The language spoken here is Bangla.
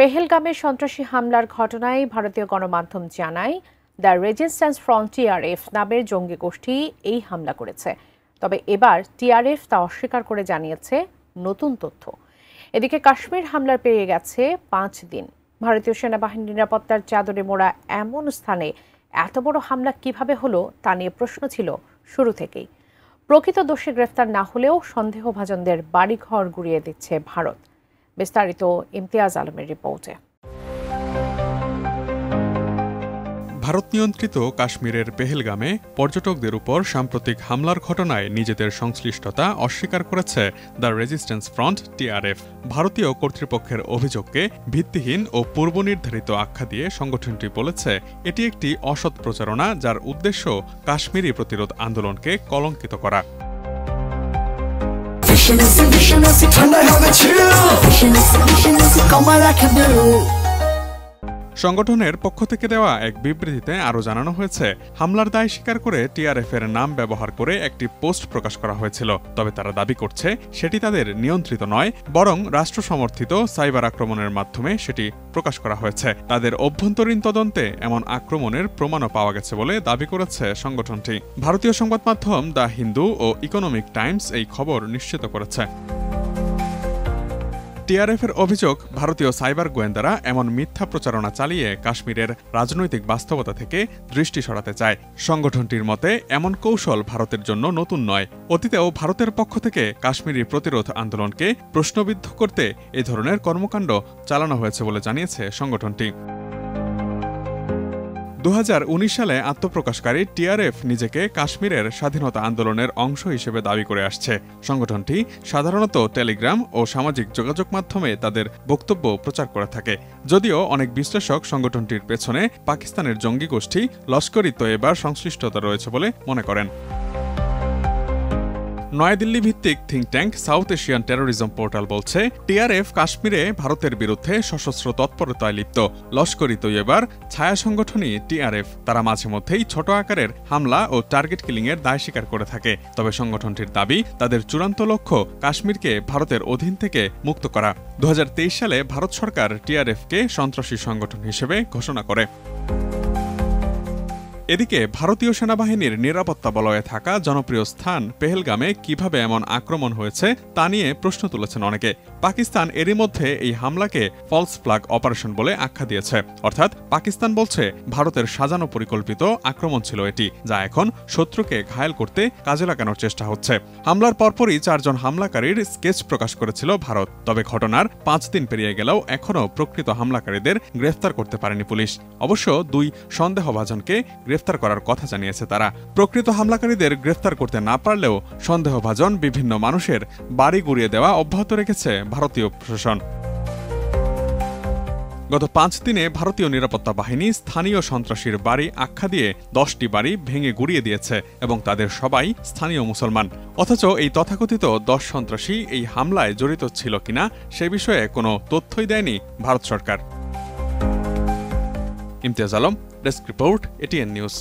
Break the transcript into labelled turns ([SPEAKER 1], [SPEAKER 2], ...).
[SPEAKER 1] পেহেলগামে সন্ত্রাসী হামলার ঘটনায় ভারতীয় গণমাধ্যম জানায় দ্য রেজিস্ট্যান্স ফ্রন্ট টিআরএফ নামের জঙ্গি গোষ্ঠী এই হামলা করেছে। তবে এবার টিআরএফ তা অস্বীকার করে জানিয়েছে নতুন তথ্য। এদিকে কাশ্মীর হামলার পেরিয়ে গেছে 5 দিন। ভারতীয় সেনাবাহিনীর নিরাপত্তার চাদরে মোড়া এমন স্থানে এত বড় হামলা কিভাবে হলো তা নিয়ে প্রশ্ন ছিল শুরু থেকেই। প্রকৃত দোষী গ্রেফতার না হলেও সন্দেহভাজনদের বাড়িঘর গুড়িয়ে দিচ্ছে ভারত। বিস্তারিত ইমতিয়াজ আলমের রিপোর্টে।
[SPEAKER 2] ভারত নিয়ন্ত্রিত কাশ্মীরের পেহেলগামে পর্যটকদের উপর সাম্প্রতিক হামলার ঘটনায় নিজেদের সংশ্লিষ্টতা অস্বীকার করেছে দ্য রেজিস্ট্যান্স ফ্রন্ট টিআরএফ। ভারতীয় কর্তৃপক্ষের অভিযোগকে ভিত্তিহীন ও পূর্বনির্ধারিত আখ্যা দিয়ে সংগঠনটি বলেছে এটি একটি অসৎ প্রচারণা, যার উদ্দেশ্য কাশ্মীরি প্রতিরোধ আন্দোলনকে কলঙ্কিত করা। সংগঠনের পক্ষ থেকে দেওয়া এক বিবৃতিতে আরও জানানো হয়েছে, হামলার দায় স্বীকার করে টিআরএফ এর নাম ব্যবহার করে একটি পোস্ট প্রকাশ করা হয়েছিল। তবে তারা দাবি করছে সেটি তাদের নিয়ন্ত্রিত নয়, বরং রাষ্ট্র সমর্থিত সাইবার আক্রমণের মাধ্যমে সেটি প্রকাশ করা হয়েছে। তাদের অভ্যন্তরীণ তদন্তে এমন আক্রমণের প্রমাণও পাওয়া গেছে বলে দাবি করেছে সংগঠনটি। ভারতীয় সংবাদ মাধ্যম দ্য হিন্দু ও ইকোনমিক টাইমস এই খবর নিশ্চিত করেছে। টিআরএফ এর অভিযোগ, ভারতীয় সাইবার গোয়েন্দারা এমন মিথ্যা প্রচারণা চালিয়ে কাশ্মীরের রাজনৈতিক বাস্তবতা থেকে দৃষ্টি সরাতে চায়। সংগঠনটির মতে এমন কৌশল ভারতের জন্য নতুন নয়। অতীতেও ভারতের পক্ষ থেকে কাশ্মীরি প্রতিরোধ আন্দোলনকে প্রশ্নবিদ্ধ করতে এ ধরনের কর্মকাণ্ড চালানো হয়েছে বলে জানিয়েছে সংগঠনটি। 2019 সালে আত্মপ্রকাশকারী টিআরএফ নিজেকে কাশ্মীরের স্বাধীনতা আন্দোলনের অংশ হিসেবে দাবি করে আসছে। সংগঠনটি সাধারণত টেলিগ্রাম ও সামাজিক যোগাযোগ মাধ্যমে তাদের বক্তব্য প্রচার করে থাকে। যদিও অনেক বিশ্লেষক সংগঠনটির পেছনে পাকিস্তানের জঙ্গি গোষ্ঠী লস্কর-ই-তৈয়বার সংশ্লিষ্টতা রয়েছে বলে মনে করেন। নয়াদিল্লি ভিত্তিক think tank south Asian terrorism portal বলছে, টিআরএফ কাশ্মীরে ভারতের বিরুদ্ধে সশস্ত্র তৎপরতায় লিপ্ত। লস্কর-ই-তৈয়বার ছায়া সংগঠনই টিআরএফ। তারা মাঝে মধ্যেই ছোট আকারের হামলা ও টার্গেট কিলিংয়ের দায় স্বীকার করে থাকে। তবে সংগঠনটির দাবি, তাদের চূড়ান্ত লক্ষ্য কাশ্মীরকে ভারতের অধীন থেকে মুক্ত করা। 2023 সালে ভারত সরকার টিআরএফকে সন্ত্রাসী সংগঠন হিসেবে ঘোষণা করে। এদিকে ভারতীয় সেনাবাহিনীর নিরাপত্তা বলয়ে থাকা জনপ্রিয় স্থান পেহেলগামে কিভাবে এমন আক্রমণ হয়েছে তা নিয়ে প্রশ্ন তুলেছেন অনেকে। পাকিস্তান এরই মধ্যে এই হামলাকে ফলস ফ্ল্যাগ অপারেশন বলে আখ্যা দিয়েছে। অর্থাৎ পাকিস্তান বলছে ভারতের সাজানো পরিকল্পিত আক্রমণ ছিল এটি, যা এখন শত্রুকে ঘায়েল করতে কাজে লাগানোর চেষ্টা হচ্ছে। হামলার পরপরই 4 জন হামলাকারীর স্কেচ প্রকাশ করেছিল ভারত। তবে ঘটনার 5 দিন পেরিয়ে গেলেও এখনও প্রকৃত হামলাকারীদের গ্রেফতার করতে পারেনি পুলিশ। অবশ্য 2 সন্দেহভাজনকে গ্রেফতার করার কথা জানিয়েছে তারা। প্রকৃত হামলাকারীদের গ্রেফতার করতে না পারলেও সন্দেহভাজন বিভিন্ন মানুষের বাড়ি গুড়িয়ে দেওয়া অব্যাহত রেখেছে ভারতীয় প্রশাসন। গত 5 দিনে ভারতীয় নিরাপত্তা বাহিনী স্থানীয় সন্ত্রাসীর বাড়ি আখ্যা দিয়ে 10টি বাড়ি ভেঙে গুড়িয়ে দিয়েছে এবং তাদের সবাই স্থানীয় মুসলমান। অথচ এই তথাকথিত 10 সন্ত্রাসী এই হামলায় জড়িত ছিল কিনা সে বিষয়ে কোনো তথ্যই দেয়নি ভারত সরকার। Imtiaz Alam, desk report, ATN news.